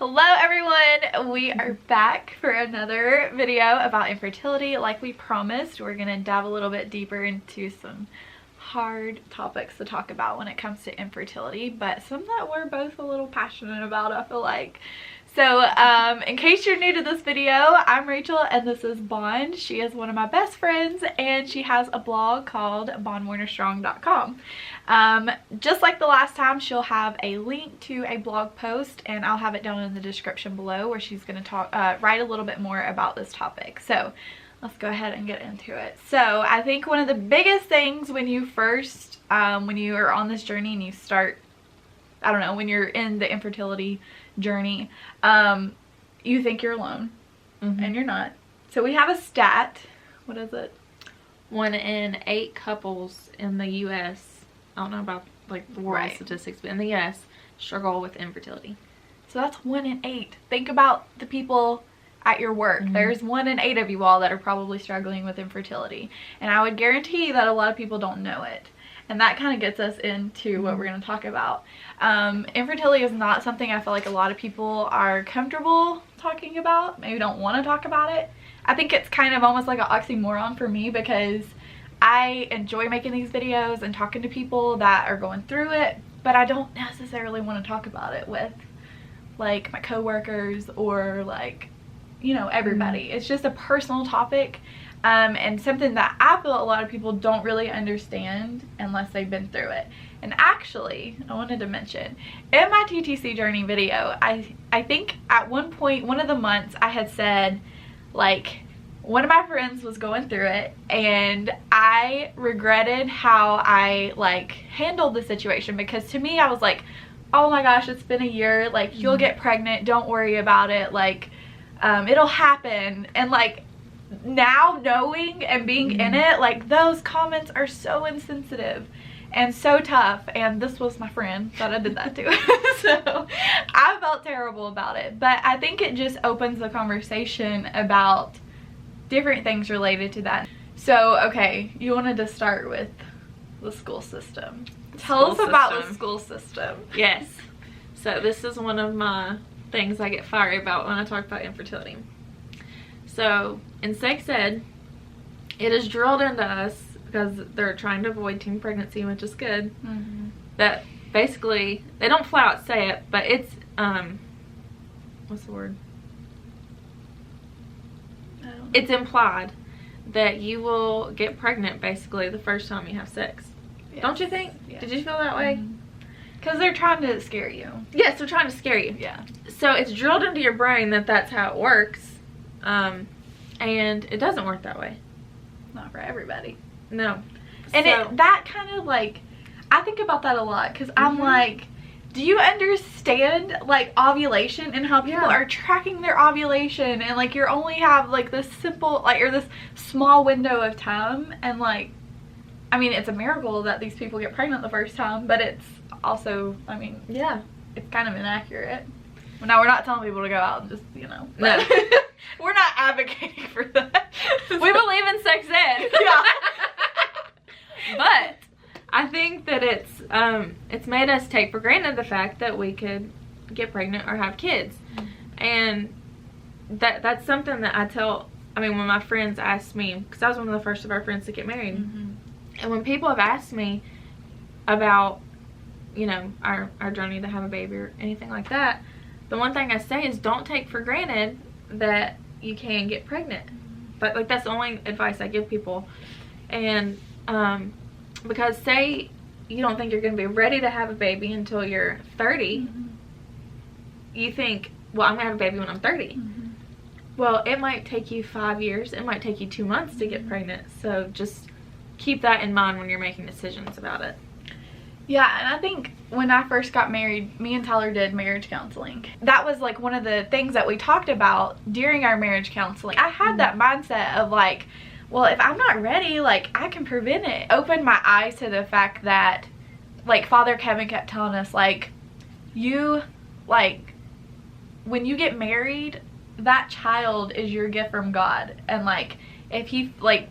Hello everyone, we are back for another video about infertility. Like we promised, we're gonna dive a little bit deeper into some hard topics to talk about when it comes to infertility, but some that we're both a little passionate about, I feel like. So in case you're new to this video, I'm Rachel and this is Bond. She is one of my best friends and she has a blog called bondwarnerstrong.com. Just like the last time, she'll have a link to a blog post and I'll have it down in the description below where she's going to write a little bit more about this topic. So let's go ahead and get into it. So I think one of the biggest things when you first, when you are on this journey and you start, I don't know, when you're in the infertility journey, you think you're alone, and you're not. So we have a stat. What is it? 1 in 8 couples in the U.S., I don't know about like the world statistics, but in the U.S. struggle with infertility. So that's 1 in 8. Think about the people at your work. There's 1 in 8 of you all that are probably struggling with infertility, and I would guarantee that a lot of people don't know it. And that kind of gets us into what we're going to talk about. Infertility is not something I feel like a lot of people are comfortable talking about. Maybe don't want to talk about it. I think it's kind of almost like an oxymoron for me because I enjoy making these videos and talking to people that are going through it, but I don't necessarily want to talk about it with like my coworkers or like, you know, everybody. It's just a personal topic. And something that I feel a lot of people don't really understand unless they've been through it. And actually, I wanted to mention, in my TTC journey video, I think at one point, one of the months, I had said, like, one of my friends was going through it, and I regretted how I, like, handled the situation. Because to me, I was like, oh my gosh, it's been a year, like, you'll get pregnant, don't worry about it, like, it'll happen. And, like, now knowing and being in it, like those comments are so insensitive and so tough, and this was my friend that I did that to. So I felt terrible about it, but I think it just opens the conversation about different things related to that. So okay, you wanted to start with the school system. Tell us about the school system. Yes, so this is one of my things I get fiery about when I talk about infertility. So in sex ed, it is drilled into us, because they're trying to avoid teen pregnancy, which is good, that basically, they don't flat out say it, but it's, what's the word? It's implied that you will get pregnant basically the first time you have sex. Yes. Don't you think? Yes. Did you feel that way? Because they're trying to scare you. Yes, they're trying to scare you. Yeah. So it's drilled into your brain that that's how it works. And it doesn't work that way. Not for everybody. No. And that kind of like, I think about that a lot because I'm like, do you understand like ovulation and how people are tracking their ovulation, and like you only have like this simple, like, or this small window of time, and like, I mean, it's a miracle that these people get pregnant the first time, but it's also, I mean, it's kind of inaccurate. Well, now we're not telling people to go out and just, you know. No. We're not advocating for that. We believe in sex ed. Yeah. But I think that it's made us take for granted the fact that we could get pregnant or have kids. And that's something that I tell, I mean, when my friends ask me, because I was one of the first of our friends to get married. And when people have asked me about, you know, our journey to have a baby or anything like that, the one thing I say is don't take for granted that you can get pregnant. But like, that's the only advice I give people. And because say you don't think you're going to be ready to have a baby until you're 30, you think, well, I'm going to have a baby when I'm 30. Well, it might take you 5 years. It might take you 2 months to get pregnant. So just keep that in mind when you're making decisions about it. Yeah, and I think when I first got married, me and Tyler did marriage counseling. That was like one of the things that we talked about during our marriage counseling. I had that mindset of like, well, if I'm not ready, like, I can prevent it. Opened my eyes to the fact that, like, Father Kevin kept telling us, like, you, like, when you get married, that child is your gift from God. And, like, if he, like,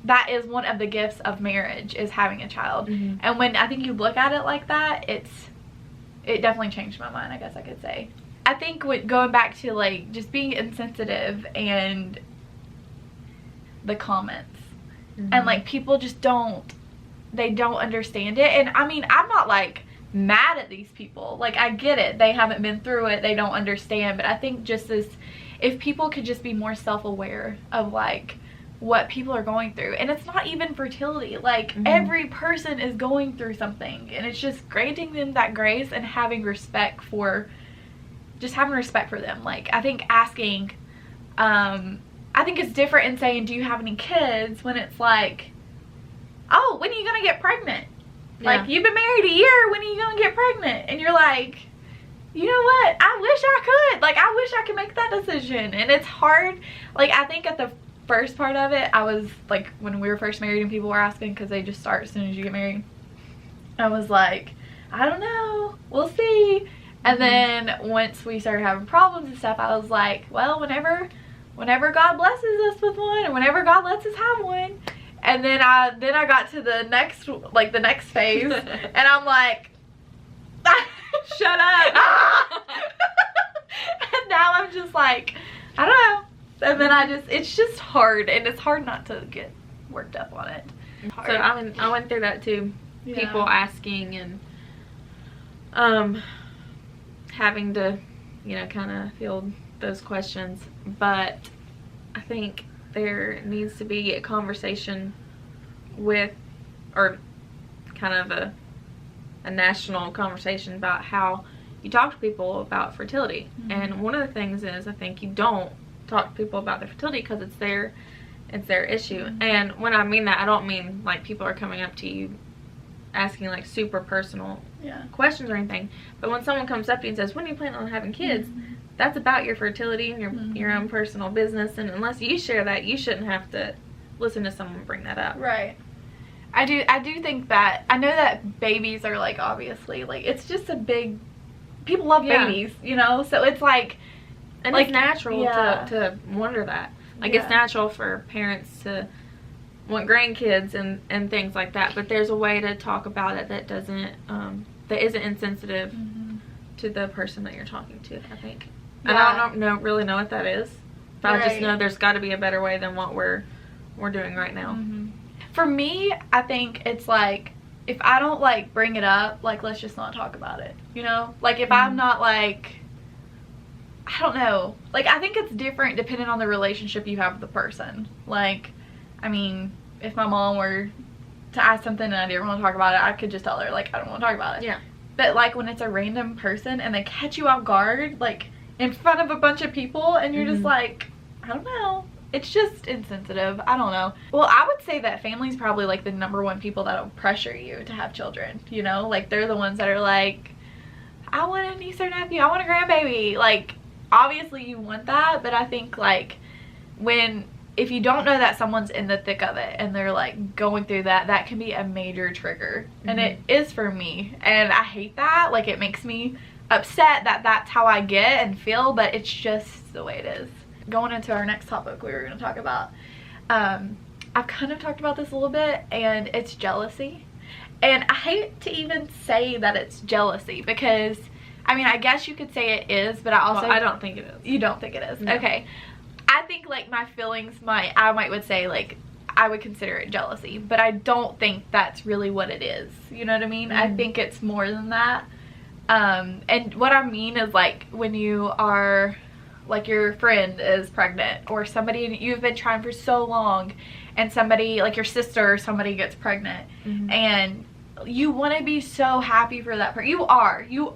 that is one of the gifts of marriage, is having a child. And when I think you look at it like that, it definitely changed my mind, I guess I could say. I think going back to like just being insensitive and the comments, and like people just don't understand it. And I mean, I'm not like mad at these people, like I get it, they haven't been through it, they don't understand, but I think just as if people could just be more self-aware of like what people are going through. And it's not even fertility, like every person is going through something, and it's just granting them that grace and having respect for them. Like I think asking, I think it's different in saying, do you have any kids, when it's like, oh, when are you gonna get pregnant? Like, you've been married a year, when are you gonna get pregnant? And you're like, you know what, I wish I could. Like, I wish I could make that decision. And it's hard. Like, I think at the first part of it, I was like, when we were first married and people were asking, because they just start as soon as you get married, I was like, I don't know, we'll see. And then once we started having problems and stuff, I was like, well, whenever God blesses us with one, or whenever God lets us have one. And then I got to the next phase, and I'm like, shut up. And now I'm just like, I don't know. And then it's just hard, and it's hard not to get worked up on it. So I went through that too. Yeah. People asking and having to, kind of field those questions. But I think there needs to be a conversation with, or kind of a national conversation about how you talk to people about fertility. And one of the things is, I think you don't talk to people about their fertility because it's their issue. And when I mean that, I don't mean like people are coming up to you asking like super personal questions or anything. But when someone comes up to you and says, when are you planning on having kids? That's about your fertility and your own personal business, and unless you share that, you shouldn't have to listen to someone bring that up. Right. I do think that, I know that babies are like, obviously, like, it's just a big, people love babies, so it's like, and like, it's natural to wonder that. Like, it's natural for parents to want grandkids and things like that, but there's a way to talk about it that doesn't, that isn't insensitive to the person that you're talking to, I think. And I don't really know what that is. But I just know there's got to be a better way than what we're doing right now. For me, I think it's like, if I don't like bring it up, like, let's just not talk about it. Like, if I'm not like, I don't know. Like, I think it's different depending on the relationship you have with the person. Like, I mean, if my mom were to ask something and I didn't want to talk about it, I could just tell her, like, I don't want to talk about it. Yeah. But like, when it's a random person and they catch you off guard, like, in front of a bunch of people, and you're just like, I don't know, it's just insensitive. I don't know. Well, I would say that family's probably like the #1 people that'll pressure you to have children, like, they're the ones that are like, I want a niece or nephew, I want a grandbaby. Like, obviously you want that, but I think like, if you don't know that someone's in the thick of it and they're like going through that can be a major trigger. And it is for me, and I hate that. Like, it makes me upset that that's how I get and feel, but it's just the way it is. Going into our next topic we were going to talk about, I've kind of talked about this a little bit, and it's jealousy. And I hate to even say that it's jealousy, because I mean, I guess you could say it is, but I don't think it is. You don't think it is? No. Okay. I think like my feelings I would say like, I would consider it jealousy, but I don't think that's really what it is. You know what I mean? I think it's more than that. And what I mean is, like, when you are, like, your friend is pregnant, or somebody you've been trying for so long, and somebody, like your sister or somebody, gets pregnant, and you want to be so happy for that person. You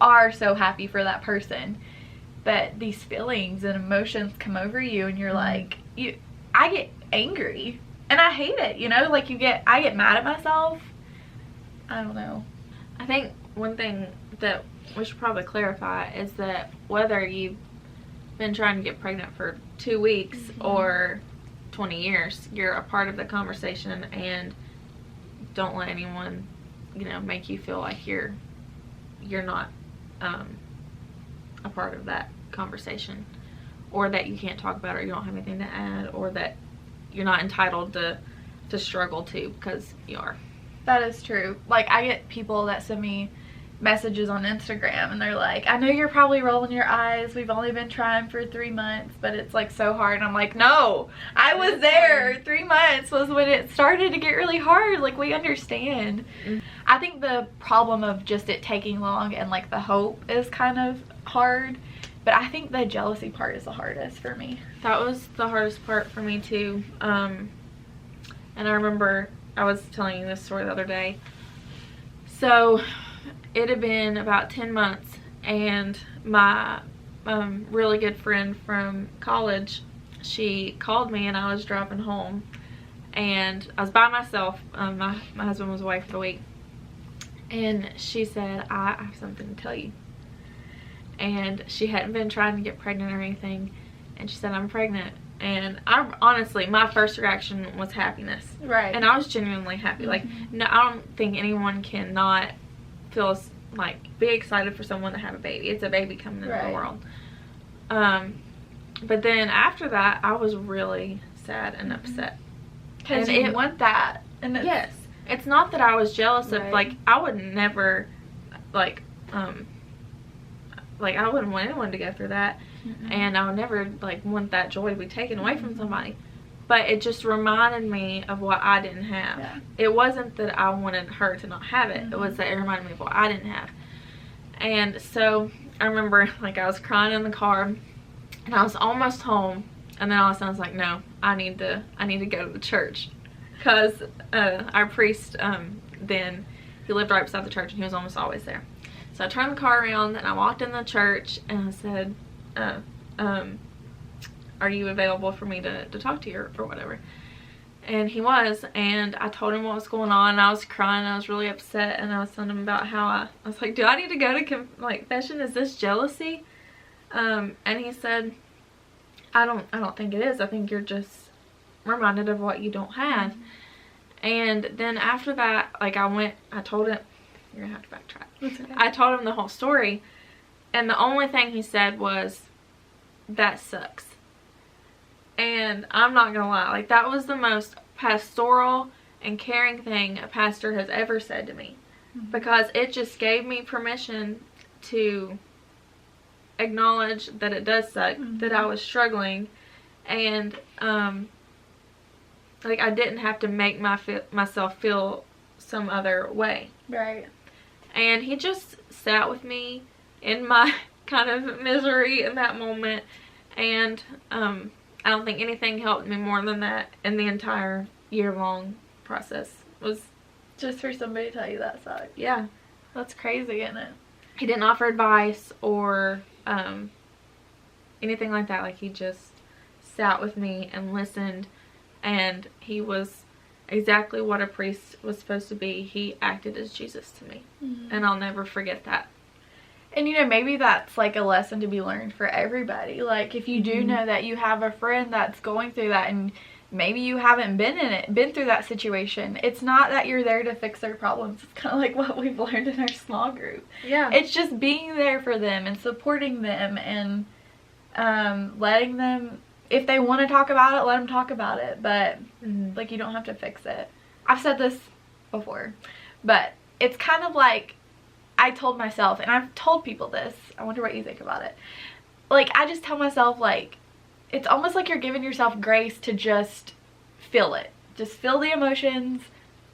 are so happy for that person, but these feelings and emotions come over you, and you're like, I get angry, and I hate it, like, I get mad at myself. I don't know. I think one thing that we should probably clarify is that whether you've been trying to get pregnant for 2 weeks or 20 years, you're a part of the conversation, and don't let anyone, make you feel like you're not a part of that conversation, or that you can't talk about it, or you don't have anything to add, or that you're not entitled to struggle too, because you are. That is true. Like, I get people that send me messages on Instagram and they're like, I know you're probably rolling your eyes, we've only been trying for 3 months, but it's like so hard. And I'm like, no, I was there. 3 months was when it started to get really hard. Like, we understand. I think the problem of just it taking long and like the hope is kind of hard, but I think the jealousy part is the hardest for me. That was the hardest part for me too. And I remember I was telling you this story the other day. So it had been about 10 months, and my really good friend from college, she called me, and I was driving home, and I was by myself. My husband was away for the week, and she said, I have something to tell you. And she hadn't been trying to get pregnant or anything, and she said, I'm pregnant. And I honestly, my first reaction was happiness. Right. And I was genuinely happy. Like, no, I don't think anyone cannot feel like be excited for someone to have a baby. It's a baby coming into the world. But then after that, I was really sad and upset. Because you want that. And yes. It's not that I was jealous of, like, I would never, like I wouldn't want anyone to go through that. And I would never, like, want that joy to be taken away from somebody. But it just reminded me of what I didn't have. Yeah. It wasn't that I wanted her to not have it. It was that it reminded me of what I didn't have. And so I remember, like, I was crying in the car, and I was almost home, and then all of a sudden I was like, no, I need to go to the church. Because our priest, then, he lived right beside the church, and he was almost always there. So I turned the car around, and I walked in the church, and I said, are you available for me to talk to you or whatever? And he was, and I told him what was going on. I was crying, I was really upset, and I was telling him about how I was like, do I need to go to confession? Is this jealousy? And he said, I don't think it is. I think you're just reminded of what you don't have. And then after that, like, I told him, you're gonna have to backtrack. Okay. I told him the whole story, and the only thing he said was, that sucks. And I'm not gonna lie, like, that was the most pastoral and caring thing a pastor has ever said to me. Because it just gave me permission to acknowledge that it does suck, that I was struggling, and like, I didn't have to make myself feel some other way. Right. And he just sat with me in my kind of misery in that moment, and I don't think anything helped me more than that in the entire year-long process. Was just for somebody to tell you that sucked. Yeah. That's crazy, isn't it? He didn't offer advice or anything like that. Like, he just sat with me and listened, and he was exactly what a priest was supposed to be. He acted as Jesus to me, and I'll never forget that. And, you know, maybe that's like a lesson to be learned for everybody. Like, if you do know that you have a friend that's going through that, and maybe you haven't been through that situation, it's not that you're there to fix their problems. It's kind of like what we've learned in our small group. Yeah. It's just being there for them and supporting them, and letting them, if they want to talk about it, let them talk about it. But, like, you don't have to fix it. I've said this before, but it's kind of like, I told myself, and I've told people this, I wonder what you think about it. Like, I just tell myself, like, it's almost like you're giving yourself grace to just feel it. Just feel the emotions,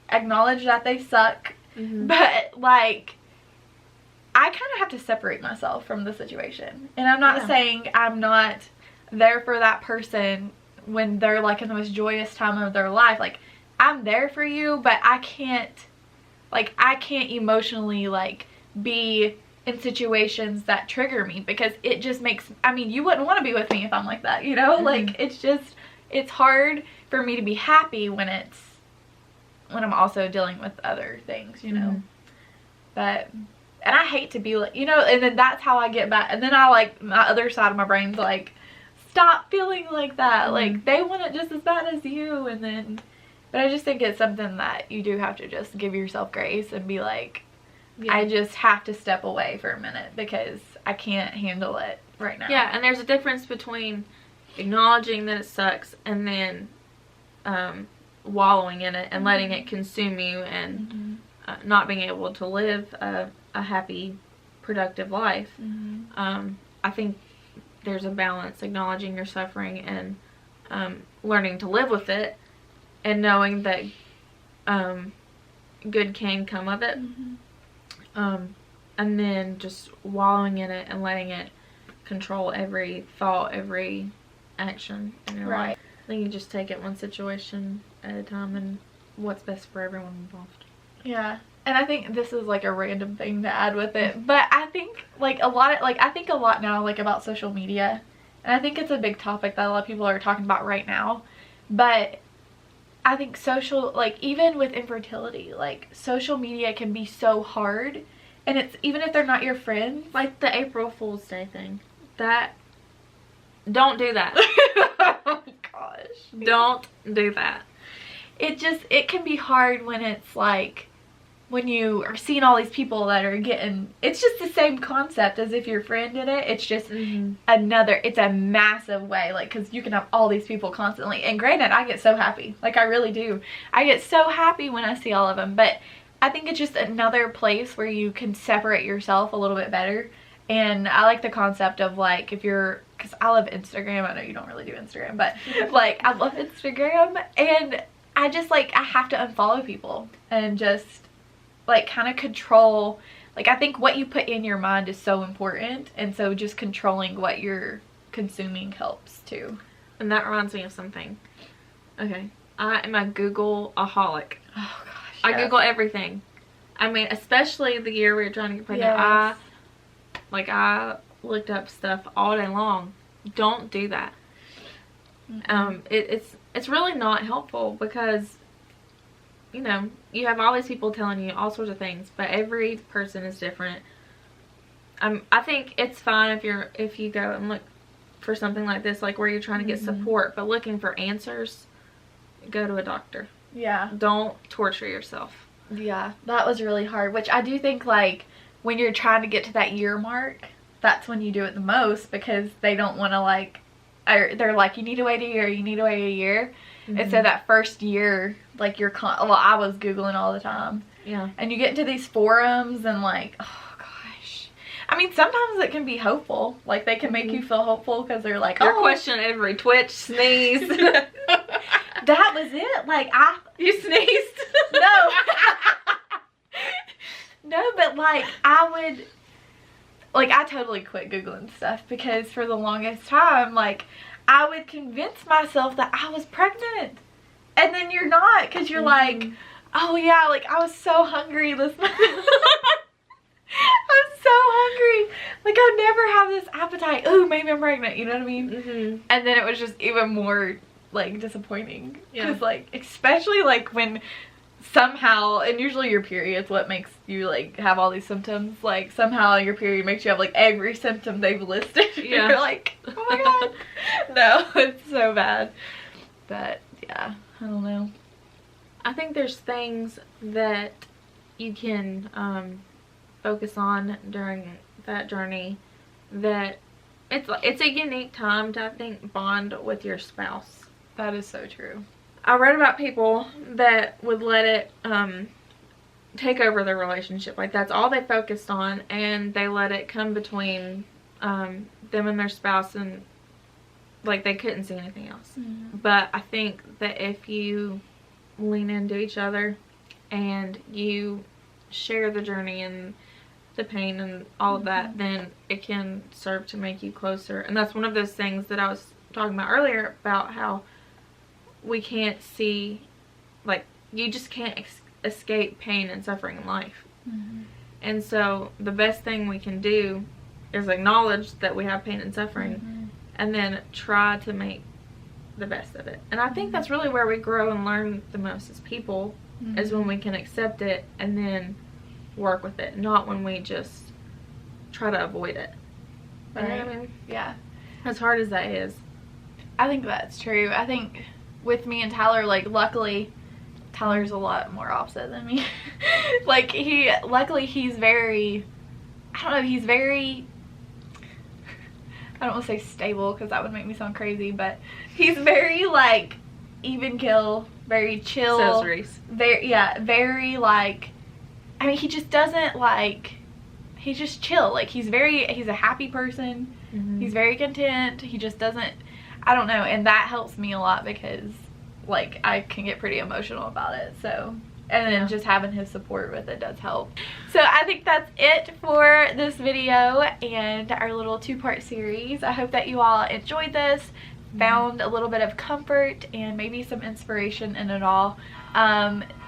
acknowledge that they suck. But, like, I kind of have to separate myself from the situation. And I'm not saying I'm not there for that person when they're, like, in the most joyous time of their life. Like, I'm there for you, but I can't emotionally, like, be in situations that trigger me, because it just makes, I mean, you wouldn't want to be with me if I'm like that, you know? Like, it's hard for me to be happy when I'm also dealing with other things, you know? But, and I hate to be like, you know, and then that's how I get back, and then I, like, my other side of my brain's like, stop feeling like that, like, they want it just as bad as you. And then, but I just think it's something that you do have to just give yourself grace and be like, I just have to step away for a minute because I can't handle it right now. Yeah, and there's a difference between acknowledging that it sucks and then wallowing in it and letting it consume you, and not being able to live a a happy, productive life. Mm-hmm. I think there's a balance, acknowledging your suffering and learning to live with it, and knowing that good can come of it. Mm-hmm. And then just wallowing in it and letting it control every thought, every action in your life. I think you just take it one situation at a time and what's best for everyone involved. Yeah. And I think this is like a random thing to add with it, but I think like I think a lot now like about social media, and I think it's a big topic that a lot of people are talking about right now. But I think even with infertility, like social media can be so hard, and it's even if they're not your friends, like the April Fool's Day thing. Don't do that. Oh gosh. Don't do that. It can be hard when it's like, when you are seeing all these people that are getting, it's just the same concept as if your friend did it. It's just it's a massive way, like, because you can have all these people constantly. And granted, I get so happy. Like, I really do. I get so happy when I see all of them. But I think it's just another place where you can separate yourself a little bit better. And I like the concept of, like, because I love Instagram. I know you don't really do Instagram, but, like, I love Instagram. And I just, like, I have to unfollow people and just, like, kind of control, like, I think what you put in your mind is so important, and so just controlling what you're consuming helps too. And that reminds me of something. Okay, I am a Google-aholic. Oh gosh. I Google everything. I mean, especially the year we were trying to get pregnant. Yes. I looked up stuff all day long. Don't do that. Mm-hmm. It's really not helpful, because you know, you have all these people telling you all sorts of things, but every person is different. I think it's fine if you go and look for something like this, like where you're trying to get support, but looking for answers, go to a doctor. Yeah. Don't torture yourself. Yeah, that was really hard, which I do think, like, when you're trying to get to that year mark, that's when you do it the most, because they don't want to, like, they're like, you need to wait a year, you need to wait a year. And so that first year, like, I was Googling all the time. Yeah. And you get into these forums and, like, oh gosh. I mean, sometimes it can be hopeful. Like, they can make you feel hopeful because they're like, your question every twitch, sneeze. That was it. Like, You sneezed? No. No, but, like, I totally quit Googling stuff, because for the longest time, like, I would convince myself that I was pregnant, and then you're not, because you're like, oh yeah, like, I was so hungry this month. I'm so hungry, like, I never have this appetite. Ooh, maybe I'm pregnant, you know what I mean? And then it was just even more, like, disappointing, because like, especially like when somehow, and usually your period's what makes you, like, have all these symptoms. Like, somehow your period makes you have, like, every symptom they've listed. Yeah. You're like, oh my god. No, it's so bad. But yeah, I don't know. I think there's things that you can focus on during that journey, that it's a unique time to, I think, bond with your spouse. That is so true. I read about people that would let it take over their relationship. Like, that's all they focused on, and they let it come between them and their spouse, and, like, they couldn't see anything else. But I think that if you lean into each other and you share the journey and the pain and all of that, then it can serve to make you closer. And that's one of those things that I was talking about earlier, about how we can't see, like, you just can't escape pain and suffering in life. And so the best thing we can do is acknowledge that we have pain and suffering, and then try to make the best of it. And I think that's really where we grow and learn the most as people, is when we can accept it and then work with it, not when we just try to avoid it. Right? You know what I mean? Yeah. As hard as that is. I think that's true. I think with me and Tyler, like, luckily, Tyler's a lot more opposite than me. Like, luckily he's very, I don't know, he's very, I don't want to say stable, because that would make me sound crazy, but he's very, like, even keel, very chill. Accessories. Very, like, I mean, he just doesn't, like, he's just chill. Like he's a happy person. He's very content. He just doesn't, I don't know, and that helps me a lot because like I can get pretty emotional about it. So, and then just having his support with it does help. So I think that's it for this video and our little 2-part series. I hope that you all enjoyed this, found a little bit of comfort and maybe some inspiration in it all.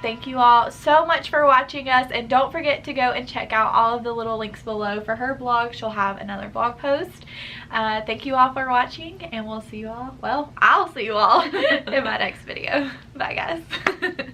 Thank you all so much for watching us, and don't forget to go and check out all of the little links below for her blog. She'll have another blog post. Thank you all for watching, and we'll see you all, well, I'll see you all in my next video. Bye guys.